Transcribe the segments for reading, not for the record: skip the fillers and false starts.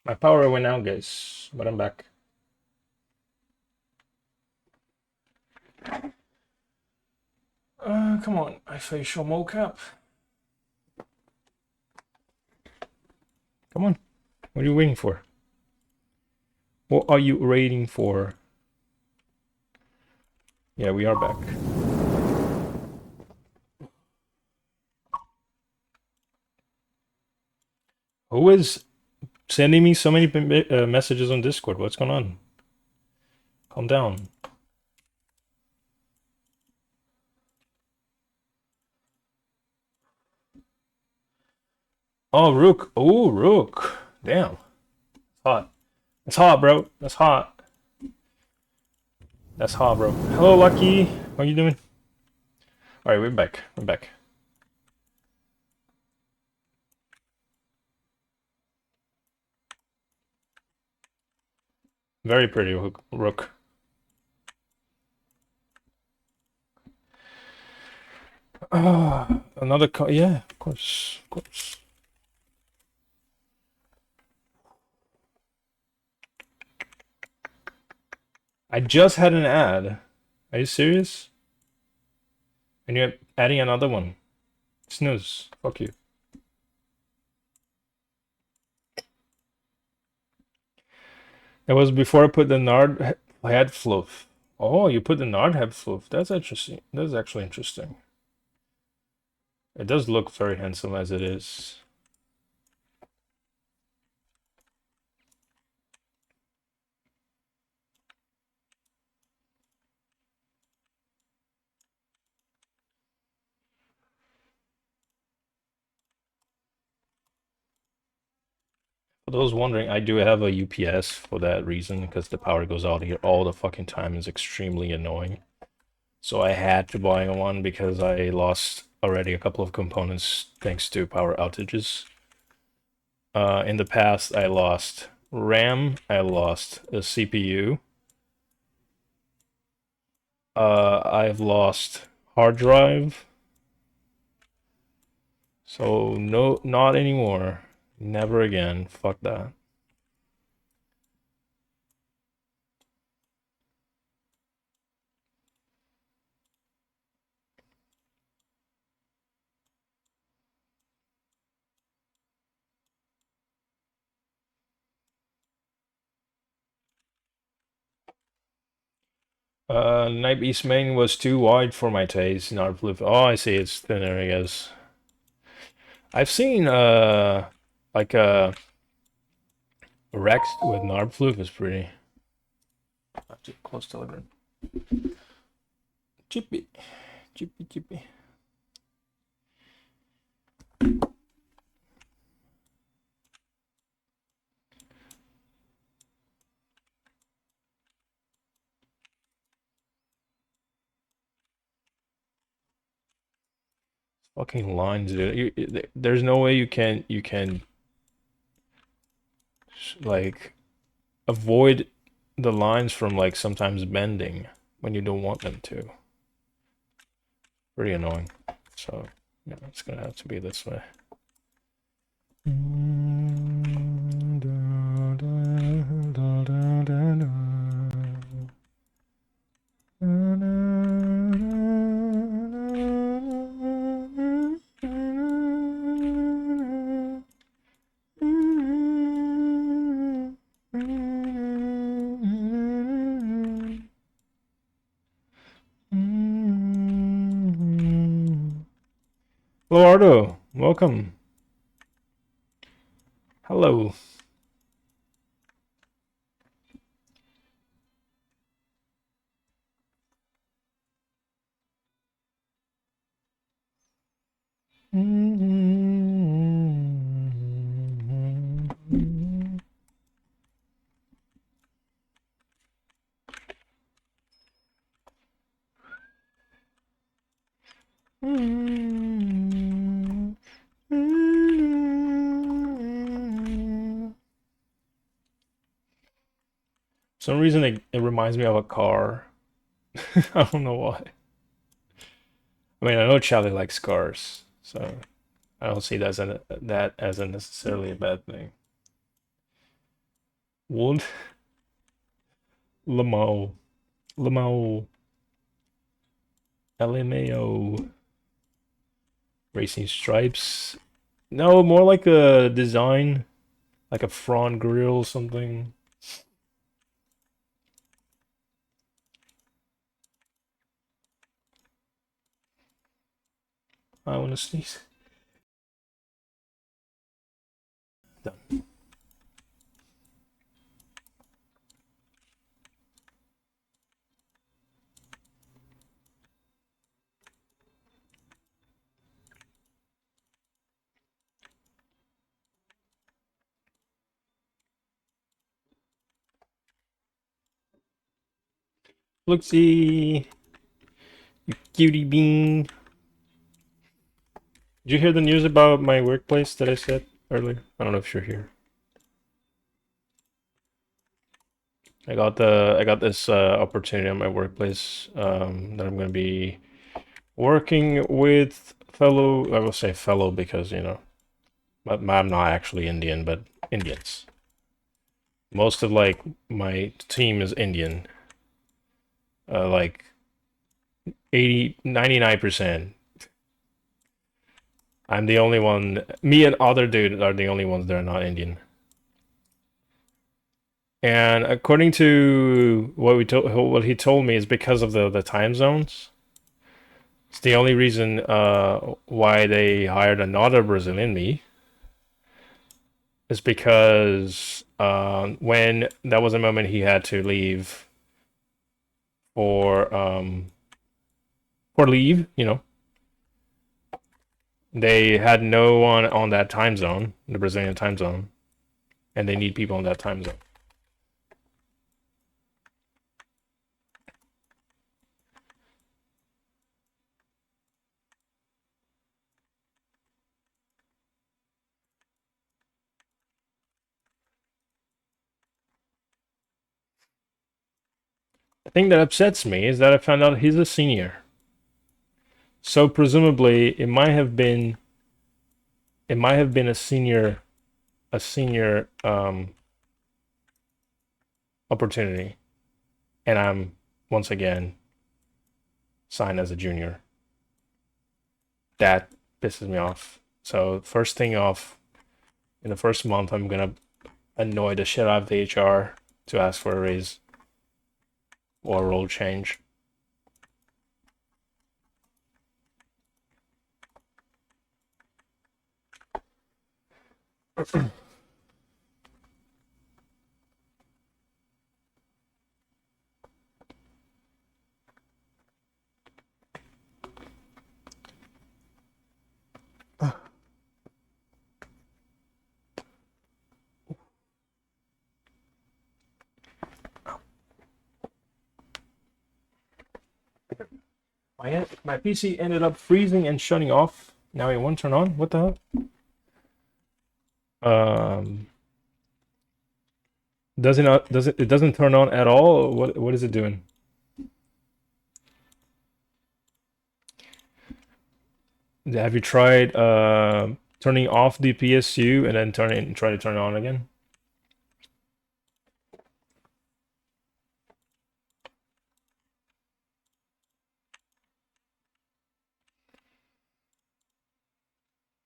My power went out, guys, but I'm back. Come on, I facial mocap. Come on. What are you waiting for? What are you waiting for? Yeah, we are back. Who is sending me so many messages on Discord? What's going on? Calm down. Oh, Rook. Oh, Rook. Damn. It's hot. It's hot, bro. That's hot. That's hot, bro. Hello, Lucky. How you doing? All right, we're back. We're back. Very pretty, Rook. Another card. Yeah, of course. Of course. I just had an ad. Are you serious? And you're adding another one. Snooze. Fuck you. That was before I put the Nard head fluff. Oh, you put the Nard head fluff. That's interesting. That's actually interesting. It does look very handsome as it is. For those wondering, I do have a UPS for that reason, because the power goes out here all the fucking time. It's extremely annoying. So I had to buy one because I lost already a couple of components thanks to power outages. In the past, I lost RAM, I lost a CPU. I've lost hard drive. So no, not anymore. Never again. Fuck that. Night Beast main was too wide for my taste. Not blue. Oh, I see. It's thinner, I guess. I've seen like Rex with Narbfloof is pretty. I have to close Telegram. Chippy, chippy, chippy. Fucking lines, dude. There's no way you can like avoid the lines from like sometimes bending when you don't want them to. Pretty annoying. So yeah, it's gonna have to be this way. Hello, Ardo. Welcome. Hello. For some reason it reminds me of a car. I don't know why. I mean, I know Charlie likes cars, so I don't see that as a necessarily a bad thing. Wood. Lamau. Lamau. LMAO. Racing stripes. No, more like a design. Like a front grill something. I want to sneeze. Done. Look-see. You cutie bean. Did you hear the news about my workplace that I said earlier? I don't know if you're here. I got this opportunity at my workplace that I'm gonna be working with fellow. I will say fellow because but I'm not actually Indian, but Indians. Most of like my team is Indian. Like 99%. I'm the only one. Me and other dude are the only ones that are not Indian. And according to what he told me is because of the time zones. It's the only reason why they hired another Brazilian me is because when that was a moment he had to leave for leave, they had no one on that time zone, the Brazilian time zone, and they need people in that time zone. The thing that upsets me is that I found out he's a senior. So presumably it might have been a senior opportunity, and I'm once again signed as a junior. That pisses me off. So first thing off, in the first month, I'm gonna annoy the shit out of the HR to ask for a raise or a role change. My PC ended up freezing and shutting off. Now it won't turn on. What the hell? Does it not? It doesn't turn on at all? What is it doing? Have you tried turning off the PSU and then try to turn it on again?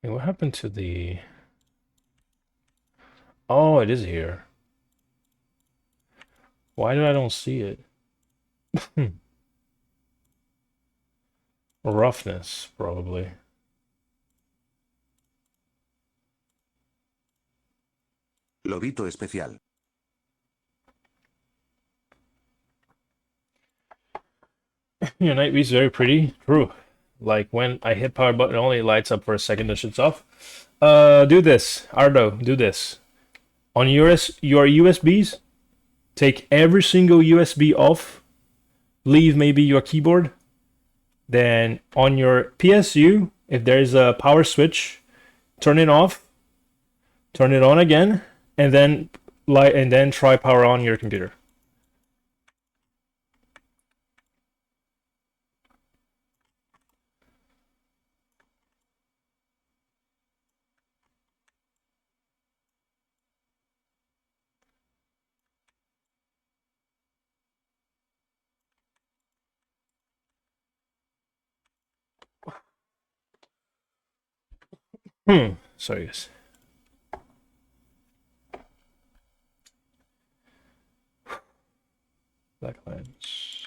Hey, what happened to the? Oh, it is here. Why did I don't see it? Roughness, probably. Lobito especial. Yeah, night view's very pretty. True. Like when I hit power button, it only lights up for a second, then shuts off. Do this, Ardo. Do this on your USBs. Take every single USB off. Leave maybe your keyboard. Then on your PSU, if there's a power switch, turn it off. Turn it on again, and then try power on your computer. Sorry, guys. Black lines.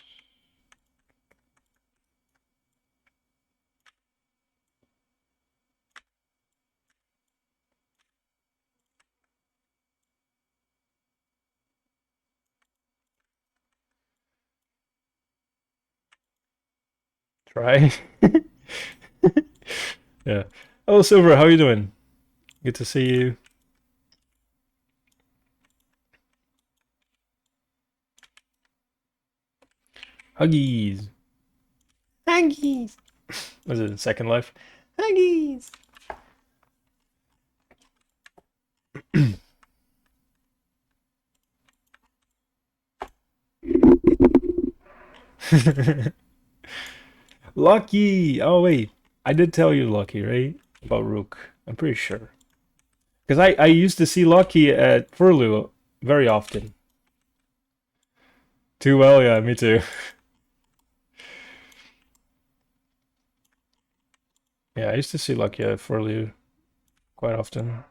Try. Yeah. Oh, Silver, how are you doing? Good to see you. Huggies. Huggies. Was it Second Life? Huggies. Lucky. Oh wait, I did tell you Lucky, right? About Rook. I'm pretty sure. Because I used to see Lucky at Furlu very often. Too well, yeah, me too. Yeah, I used to see Lucky at Furlu quite often.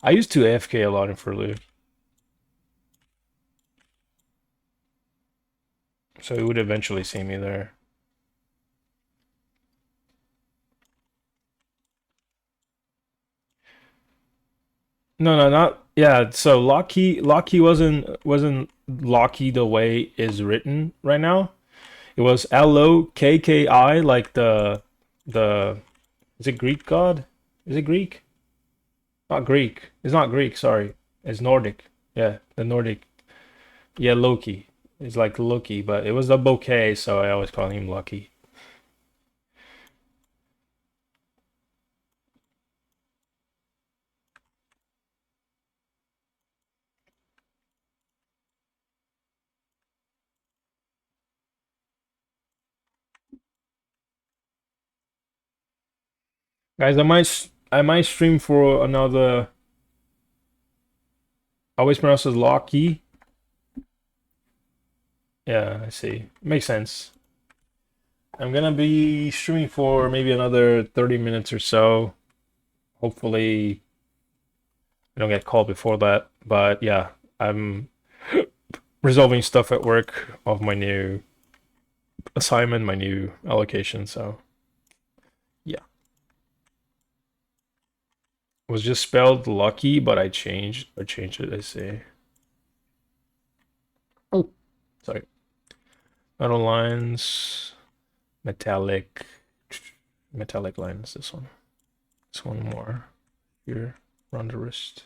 I used to AFK a lot in Furlu, so he would eventually see me there. No, no, not yeah. So Locky wasn't Locky the way is written right now. It was Lokki, like the is it Greek god? Is it Greek? Not Greek. It's not Greek. Sorry, it's Nordic. Yeah, the Nordic. Yeah, Loki. It's like Loki, but it was a bouquet, so I always call him Lucky. Guys, I might stream for another. I always pronounce it Locky. Yeah, I see. Makes sense. I'm gonna be streaming for maybe another 30 minutes or so. Hopefully, I don't get called before that. But yeah, I'm resolving stuff at work of my new assignment, my new allocation. So yeah, it was just spelled lucky, but I changed it. I see. Oh, sorry. Metal lines, metallic, metallic lines. This one. This one more here around the wrist.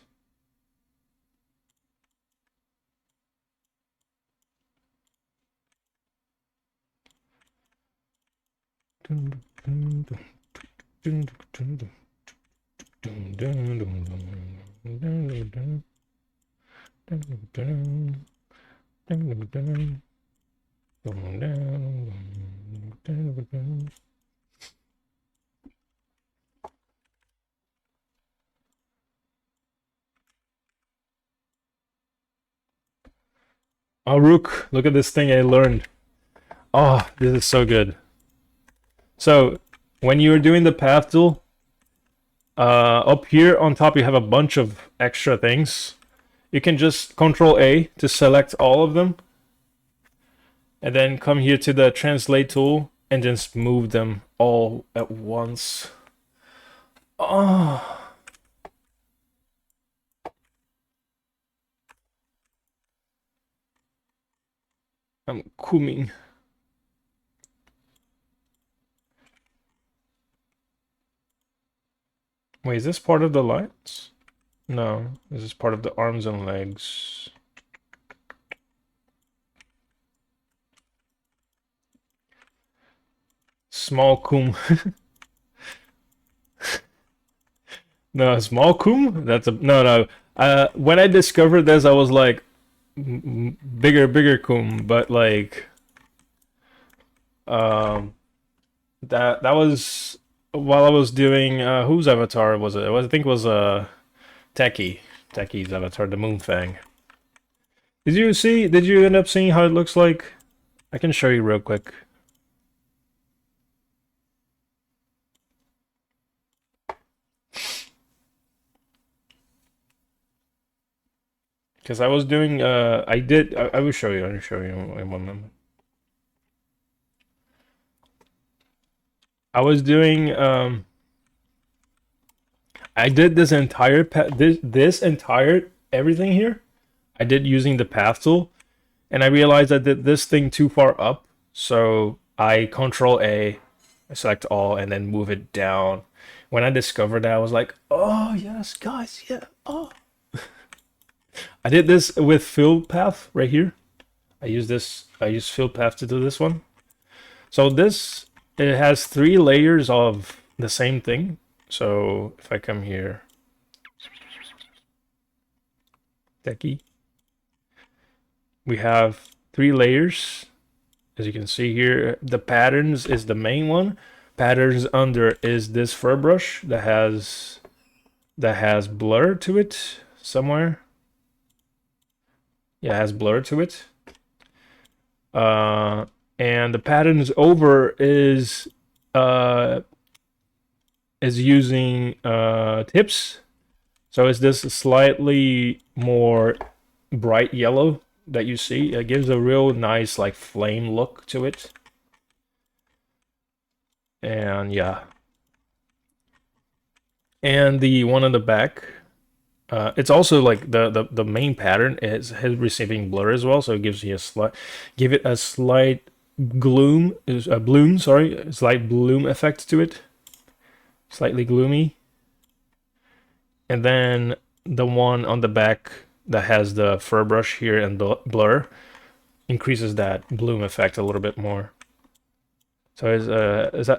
Oh, Rook, look at this thing I learned. Oh, this is so good. So, when you're doing the path tool, up here on top you have a bunch of extra things. You can just Control A to select all of them, and then come here to the translate tool and just move them all at once. Oh, I'm coming. Wait, is this part of the lights? No, this is part of the arms and legs. Small cum. No, small cum? That's a no, no. When I discovered this, I was like, bigger cum, but like, um, that was while I was doing whose avatar was it? I think it was Techie's avatar, the Moon Fang. Did you see? Did you end up seeing how it looks like? I can show you real quick. Because I was doing, I will show you. I'll show you in one moment. I was doing, I did this entire, this entire everything here. I did using the path tool, and I realized I did this thing too far up. So I Control A, I select all, and then move it down. When I discovered that, I was like, oh, yes, guys, yeah, oh. I did this with fill path right here. I use fill path to do this one. So this, it has 3 layers of the same thing. So if I come here, techie, we have 3 layers. As you can see here, the patterns is the main one. Patterns under is this fur brush that has blur to it somewhere. Yeah, it has blur to it. And the patterns over is using tips. So it's this slightly more bright yellow that you see. It gives a real nice like flame look to it. And yeah. And the one on the back, it's also like the main pattern is receiving blur as well, so it gives you a slight gloom, is a bloom, sorry, a slight bloom effect to it, slightly gloomy. And then the one on the back that has the fur brush here and the blur increases that bloom effect a little bit more. So it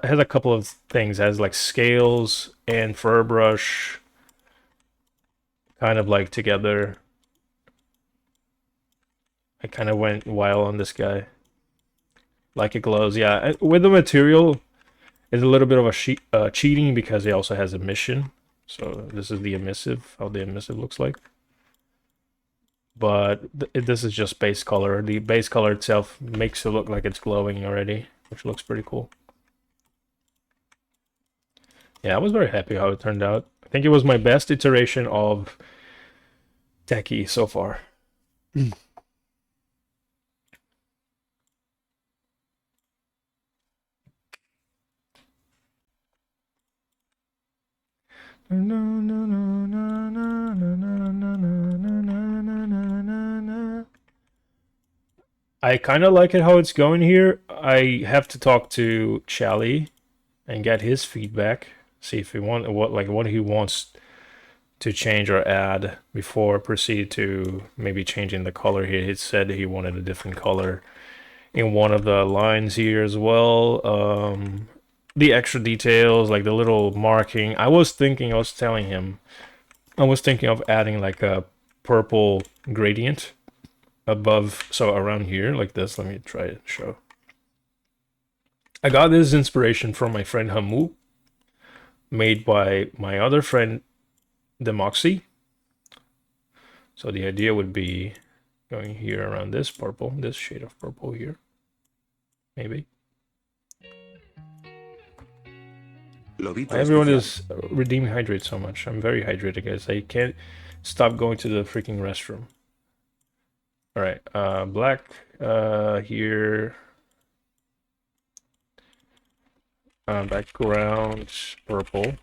has a couple of things. It has like scales and fur brush kind of like together. I kind of went wild on this guy. Like it glows, yeah. With the material, it's a little bit of a cheating because it also has emission. So this is the emissive, how the emissive looks like. But this is just base color. The base color itself makes it look like it's glowing already, which looks pretty cool. Yeah, I was very happy how it turned out. I think it was my best iteration of Techie so far. I kind of like it how it's going here. I have to talk to Chally and get his feedback. See if he what he wants to change or add before proceed to maybe changing the color here. He said he wanted a different color in one of the lines here as well. The extra details, like the little marking. I was thinking of adding like a purple gradient above, so around here like this. Let me try it show. I got this inspiration from my friend Hamu, made by my other friend Demoxy. So the idea would be going here around this purple, this shade of purple here, maybe. Lobito Everyone especial. is redeeming hydrate so much. I'm very hydrated, guys. I can't stop going to the freaking restroom. All right, black here. Background purple.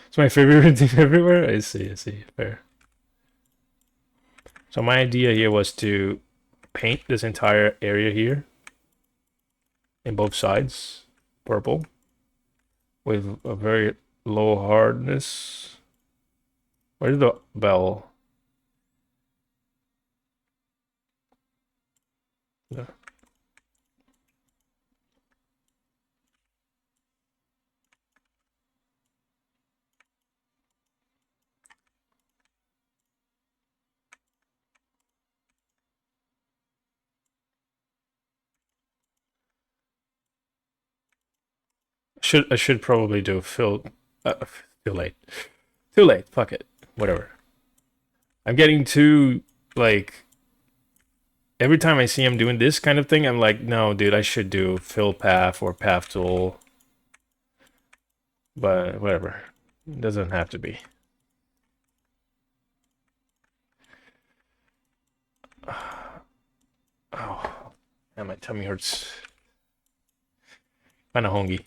It's my favorite redeem everywhere. I see, fair. So my idea here was to paint this entire area here in both sides purple with a very low hardness. Where's the bell? Yeah. I should probably do fill. Too late. Too late. Fuck it. Whatever. I'm getting too like. Every time I see him doing this kind of thing, I'm like, no, dude, I should do fill path or path tool. But whatever. It doesn't have to be. Oh, and my tummy hurts. Kind of hungry.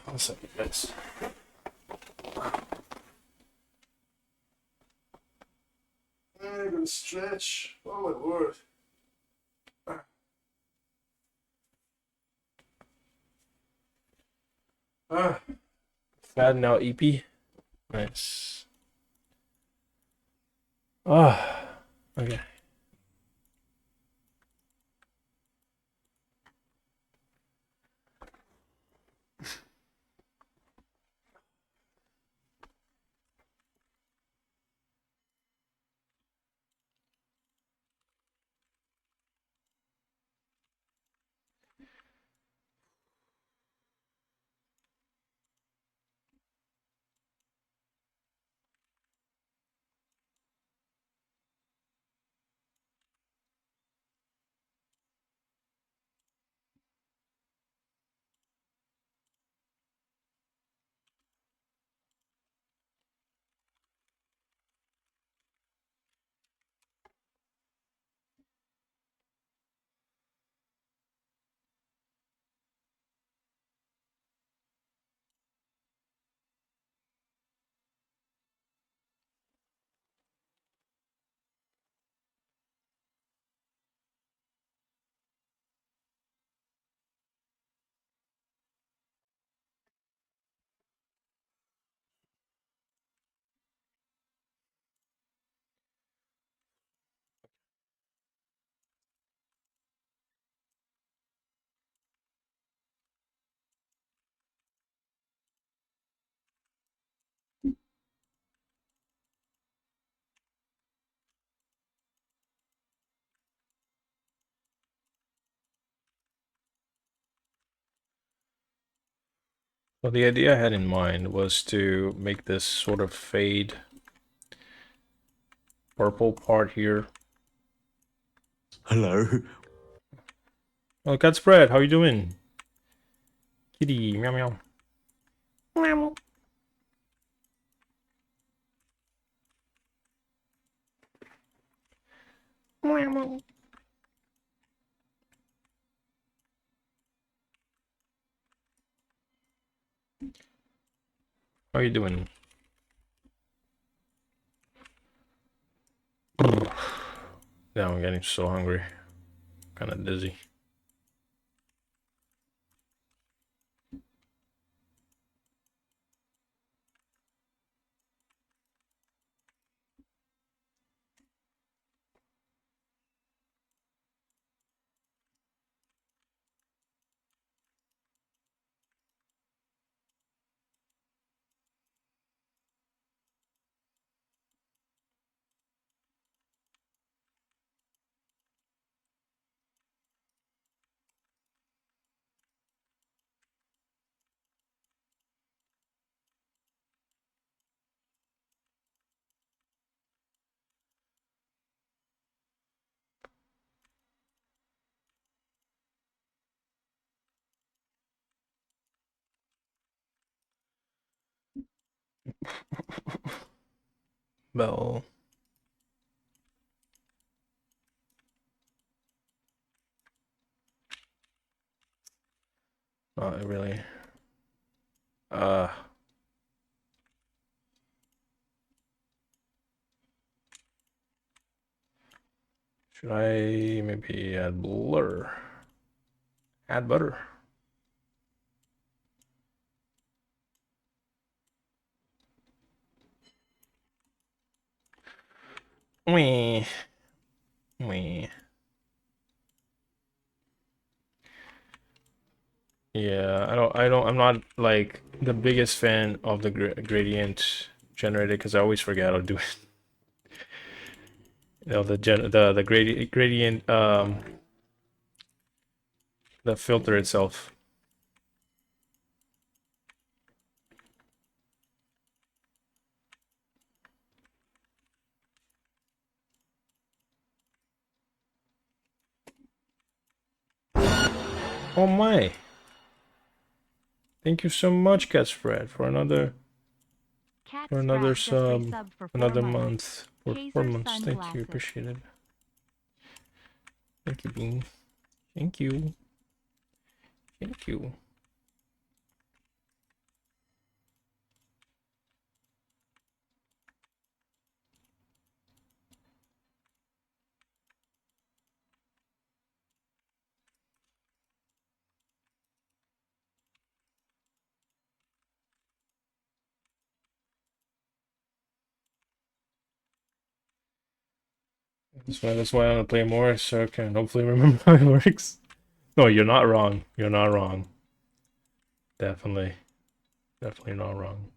One second, guys. I'm gonna stretch. Oh my word. Ah, fat now, EP. Nice. Ah, okay. So the idea I had in mind was to make this sort of fade purple part here. Hello. Oh, cat spread, how you doing? Kitty, meow meow. Meow. Meow. How you doing? Now I'm getting so hungry. Kind of dizzy. Well, not really. Uh, should I maybe add blur? Add butter. Wee. Wee. Yeah, I'm not like the biggest fan of the gradient generator because I always forget how to do it. You know, the gradient the filter itself. Oh my! Thank you so much, Catspread, for another Just sub, resub for 4 another months. month, for Kaiser 4 months. Thank you, sunglasses. appreciate it. Thank you, Bean. Thank you. Thank you. That's why I want to play more, so I can hopefully remember how it works. No, you're not wrong. You're not wrong. Definitely. Definitely not wrong.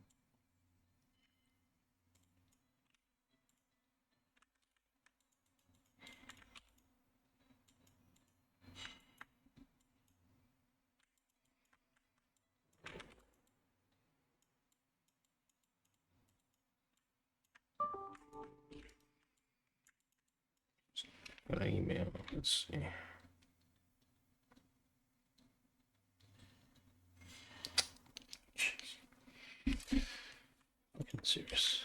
An email. Let's see. Fucking serious.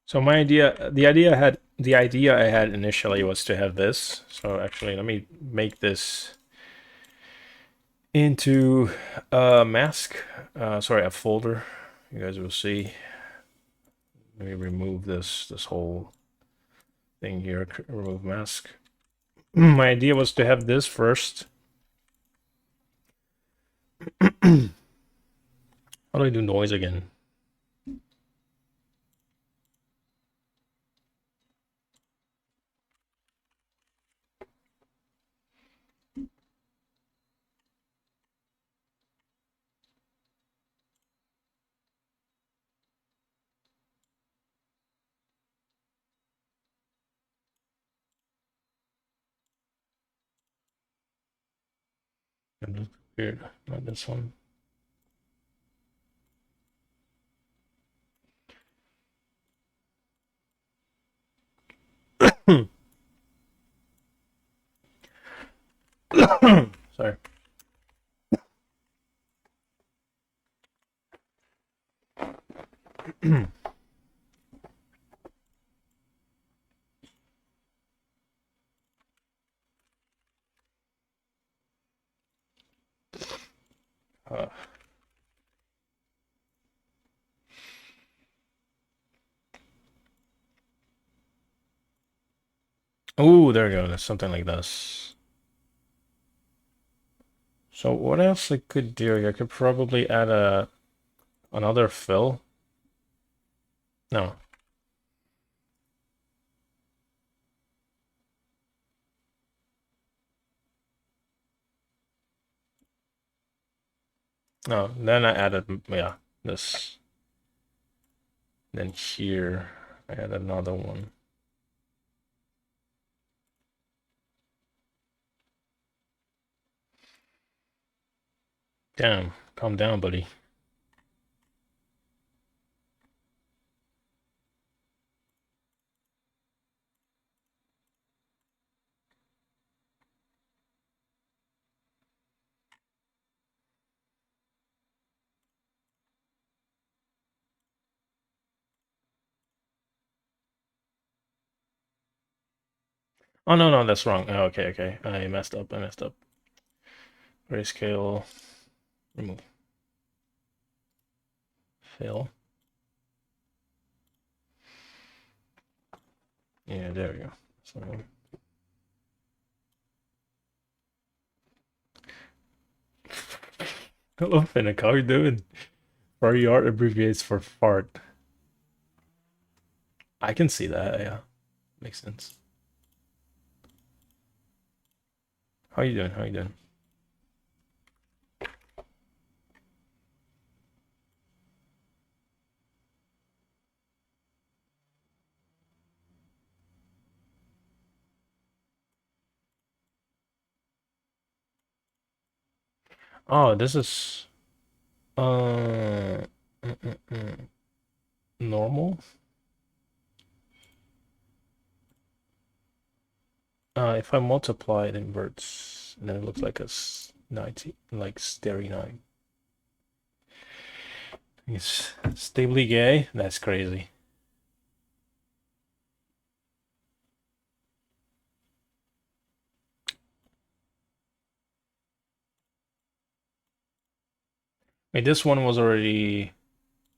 So the idea I had initially was to have this. So actually, let me make this into a mask. Sorry, a folder. You guys will see. Let me remove this whole thing here. Remove mask. My idea was to have this first. How do I do noise again? Weird. Not this one. Sorry. uh, oh, there we go. That's something like this. So what else I could do? I could probably add another fill. No. No, then I added, yeah, this. Then here, I add another one. Damn, calm down, buddy. Oh, no, no, that's wrong. Oh, okay, okay. I messed up. Grayscale, remove. Fill. Yeah, there we go. So, hello, Finnick. How you doing? Furry art abbreviates for fart. I can see that, yeah. Makes sense. How you doing? How you doing? Oh, this is mm, mm, mm. Normal. If I multiply, it inverts, and then it looks like a 90, like stereo 9. It's stably gay. That's crazy. Wait, this one was already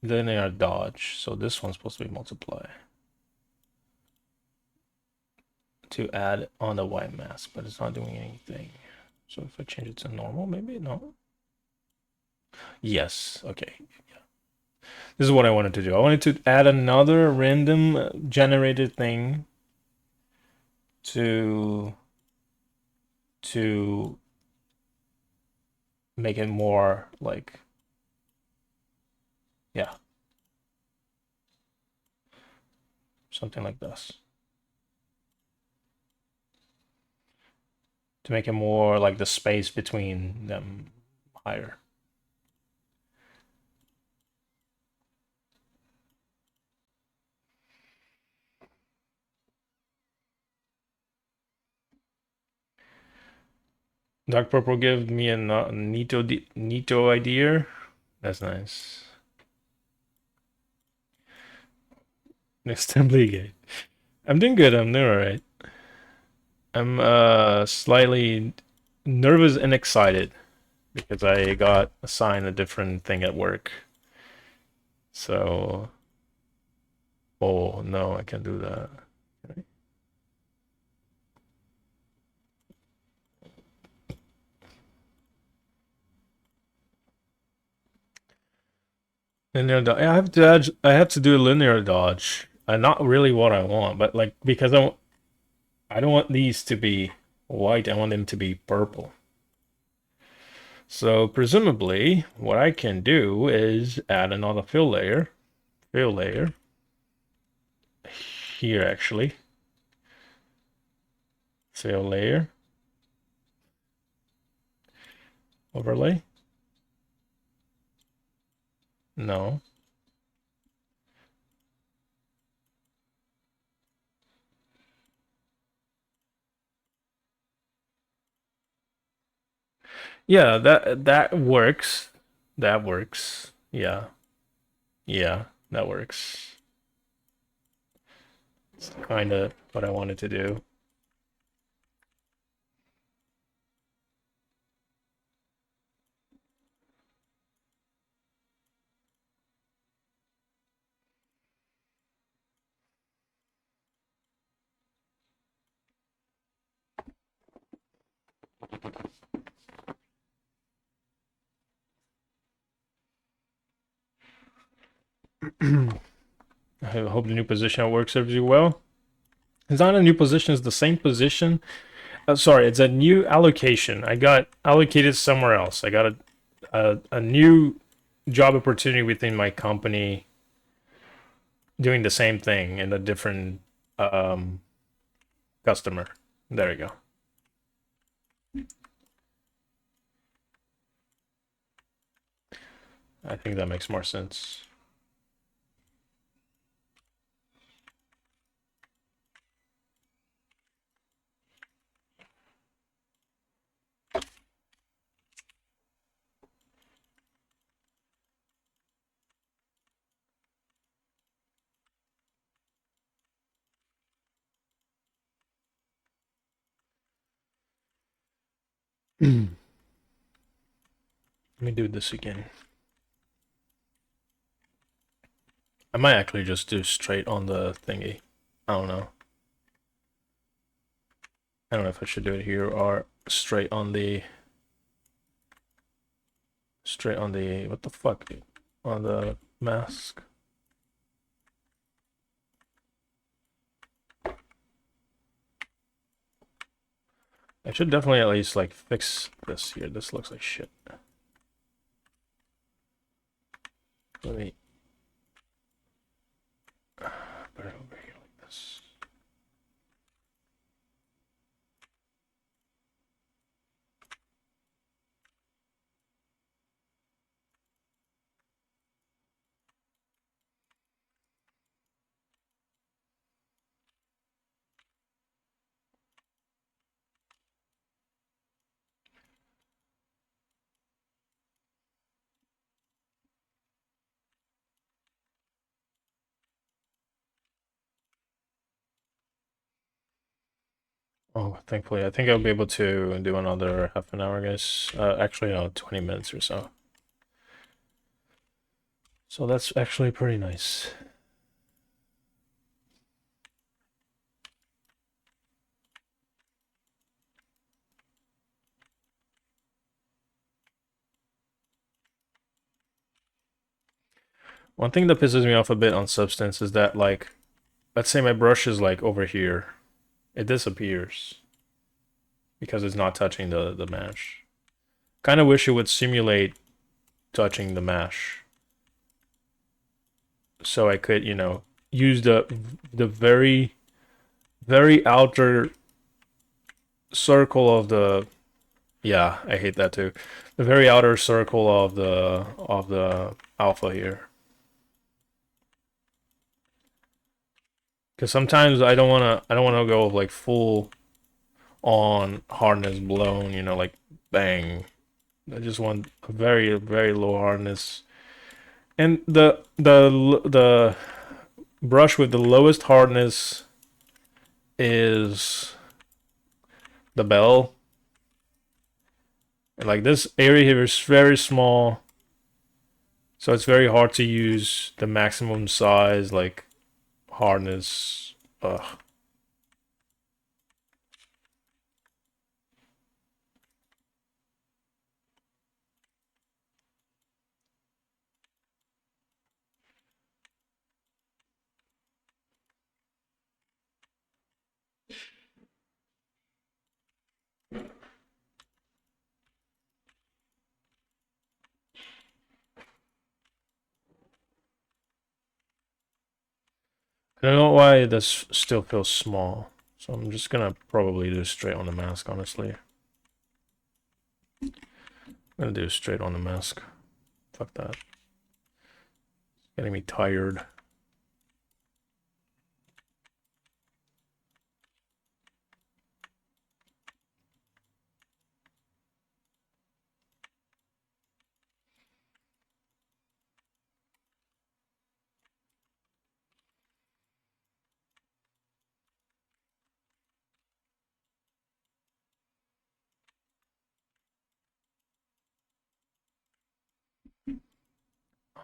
linear dodge, so this one's supposed to be multiply to add on the white mask, but it's not doing anything. So if I change it to normal, maybe no. Yes. Okay. This is what I wanted to do. I wanted to add another random generated thing to to make it more like, yeah, something like this. To make it more like the space between them higher. Dark purple gives me a Nito idea. That's nice. Next time league. I'm doing good. I'm doing alright. I'm slightly nervous and excited because I got assigned a different thing at work. So, oh no, I can't do that. Linear dodge. I have to do a linear dodge. Not really what I want, but like because I don't want these to be white. I want them to be purple. So presumably, what I can do is add another fill layer here actually, fill layer, overlay. No. Yeah, that works. That works. Yeah. Yeah, that works. It's kind of what I wanted to do. I hope the new position at work serves you well. It's not a new position, it's the same position. Sorry, it's a new allocation. I got allocated somewhere else. I got a new job opportunity within my company doing the same thing in a different um, customer. There you go. I think that makes more sense. Let me do this again. I might actually just do straight on the thingy. I don't know. I don't know if I should do it here or straight on the what the fuck, dude? On the mask. I should definitely at least like fix this here. This looks like shit. Let me put it over here like this. Oh, thankfully, I think I'll be able to do another half an hour, guys. Actually, no, 20 minutes or so. So that's actually pretty nice. One thing that pisses me off a bit on Substance is that, like, let's say my brush is like over here, it disappears because it's not touching the mesh. Kind of wish it would simulate touching the mesh, so I could, use the very outer circle of the. Yeah, I hate that too. The very outer circle of the alpha here. Because sometimes I don't wanna go like full on hardness blown, like bang. I just want a very very low hardness. And the brush with the lowest hardness is the bell. And like this area here is very small, so it's very hard to use the maximum size like hardness. Ugh. I don't know why this still feels small. So I'm just gonna probably do straight on the mask, honestly. I'm gonna do straight on the mask. Fuck that. Getting me tired.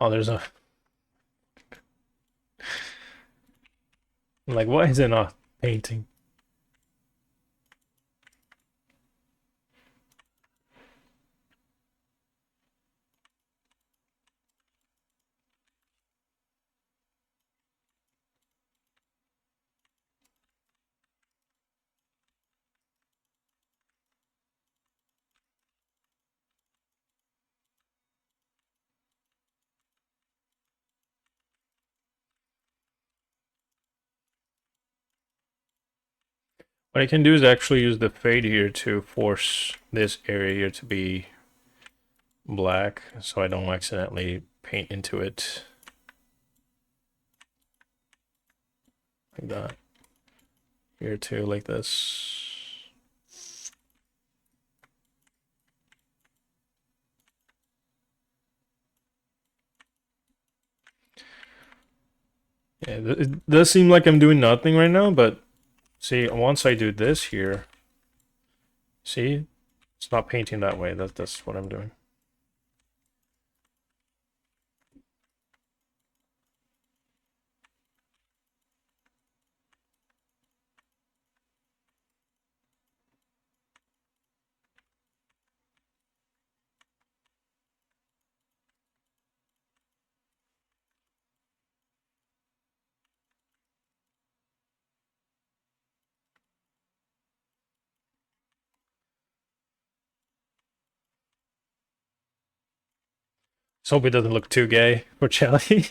Oh, there's a. Like, why is it not painting? What I can do is actually use the fade here to force this area here to be black so I don't accidentally paint into it. Like that. Here too, like this. Yeah, it does seem like I'm doing nothing right now, but see, once I do this here, see, it's not painting that way. That's what I'm doing. Just hope it doesn't look too gay for Charlie.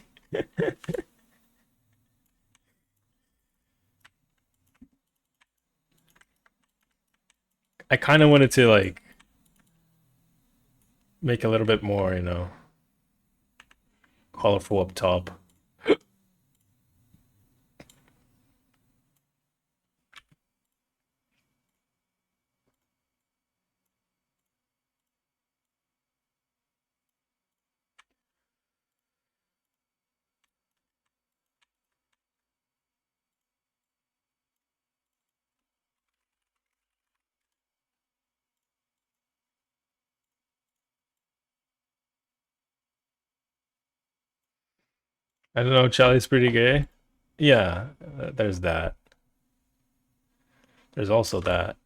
I kind of wanted to like make a little bit more, colorful up top. I don't know. Charlie's pretty gay. Yeah, there's that. There's also that.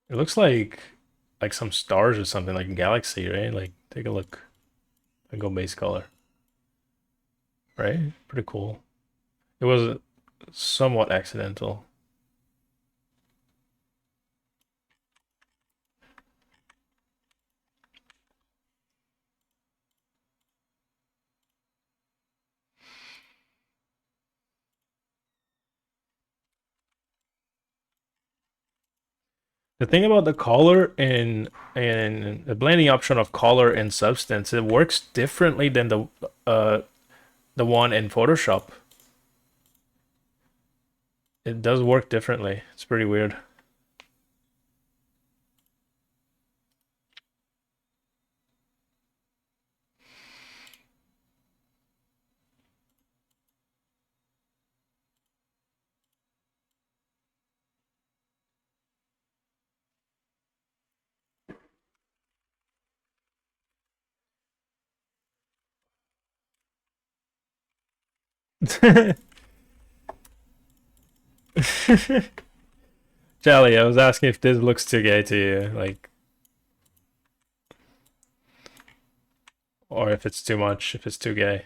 It looks like some stars or something, like a galaxy, right? Like, take a look. I go base color, right? Pretty cool. It was somewhat accidental. The thing about the color and the blending option of color and substance, it works differently than the one in Photoshop. It does work differently. It's pretty weird. Jelly, I was asking if this looks too gay to you, like, or if it's too much, if it's too gay.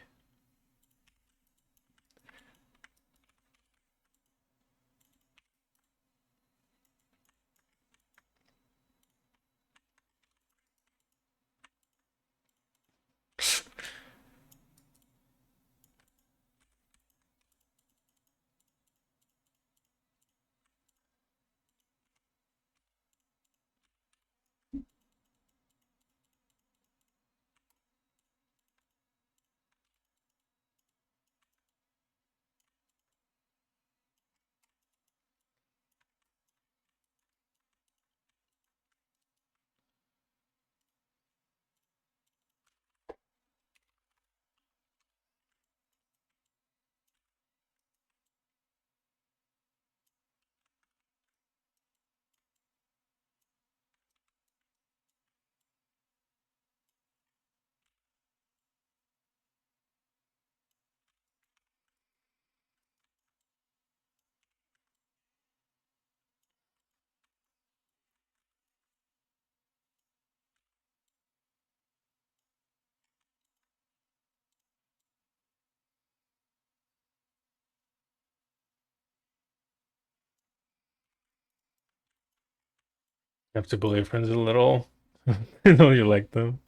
You have to believe friends a little. I know you like them.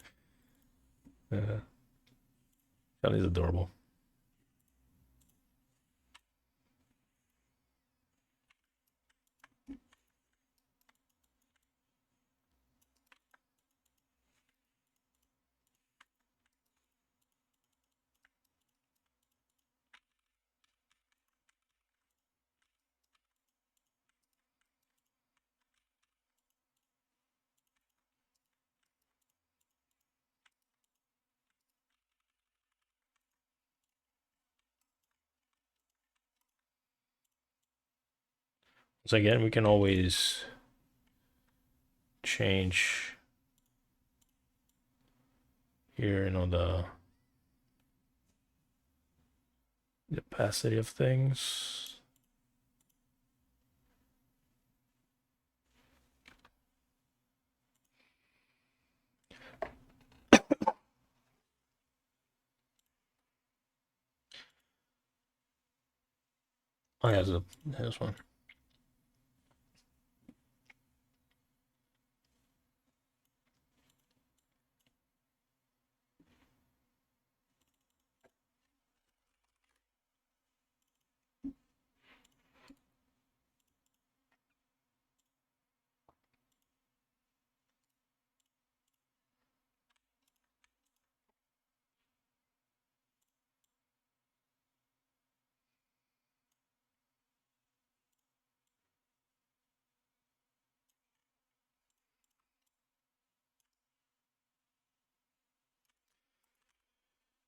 Yeah, Jelly's adorable. So again, we can always change here, the opacity of things. Oh, yeah, there's one.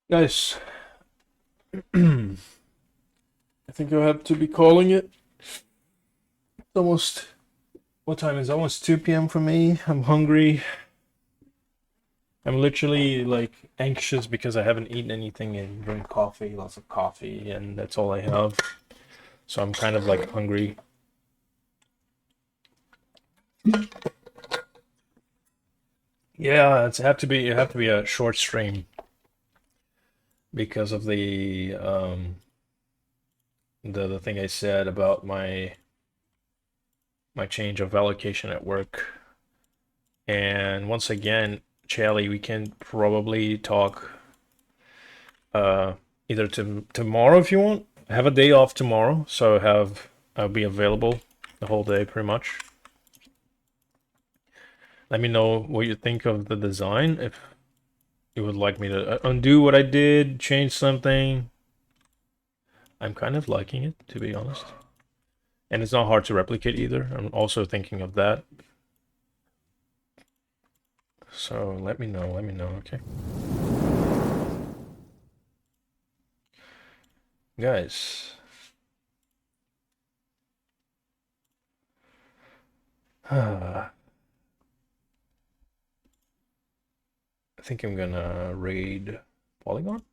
Guys, I think I'll have to be calling it. almost, what time is it? Almost 2 p.m. for me. I'm hungry. I'm literally like anxious because I haven't eaten anything and drink coffee, lots of coffee, and that's all I have. So I'm kind of like hungry. Yeah, it have to be a short stream because of the thing I said about my change of allocation at work. And once again, Charlie, we can probably talk uh either tomorrow if you want. I have a day off tomorrow, so I'll be available the whole day pretty much. Let me know what you think of the design. If you would like me to undo what I did, change something. I'm kind of liking it, to be honest. And it's not hard to replicate either. I'm also thinking of that. So let me know, okay? Guys. I think I'm gonna raid Polygon.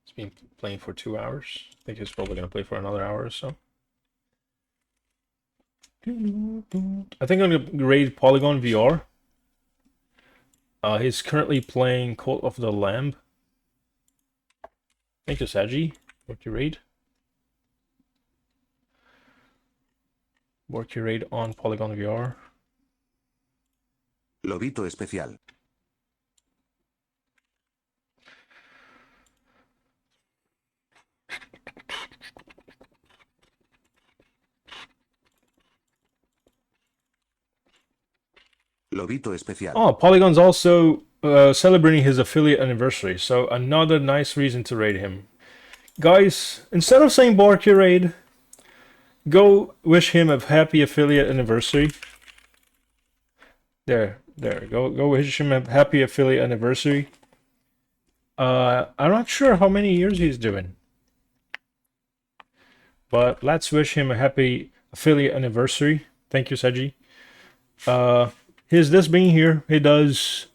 It's been playing for 2 hours. I think he's probably gonna play for another hour or so. I think I'm gonna raid Polygon VR. He's currently playing Cult of the Lamb. Thank you, Saji. Work your raid. Work your raid on Polygon VR. Lobito especial. Lobito especial. Oh, Polygon's also celebrating his affiliate anniversary, so another nice reason to raid him. Guys, instead of saying bark your raid, go wish him a happy affiliate anniversary. There. Go wish him a happy affiliate anniversary. I'm not sure how many years he's doing, but let's wish him a happy affiliate anniversary. Thank you, Seji. His this being here, he does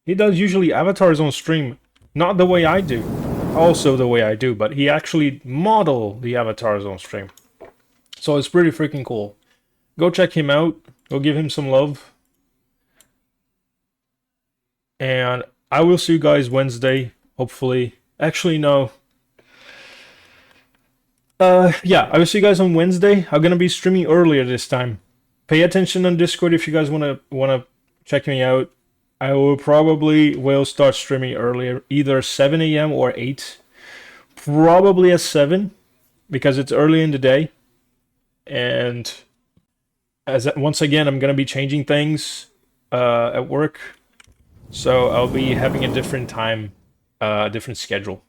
usually avatars on stream, not the way I do, also the way I do, but he actually model the avatars on stream. So it's pretty freaking cool. Go check him out. Go give him some love. And I will see you guys Wednesday, hopefully. Actually, no. Yeah, I will see you guys on Wednesday. I'm gonna be streaming earlier this time. Pay attention on Discord if you guys wanna check me out. I will start streaming earlier, either 7 a.m. or 8. Probably at 7, because it's early in the day. And once again, I'm gonna be changing things at work. So I'll be having a different time, different schedule.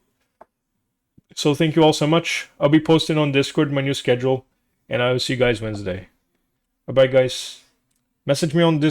So thank you all so much. I'll be posting on Discord my new schedule, and I will see you guys Wednesday. Bye-bye, guys. Message me on Discord.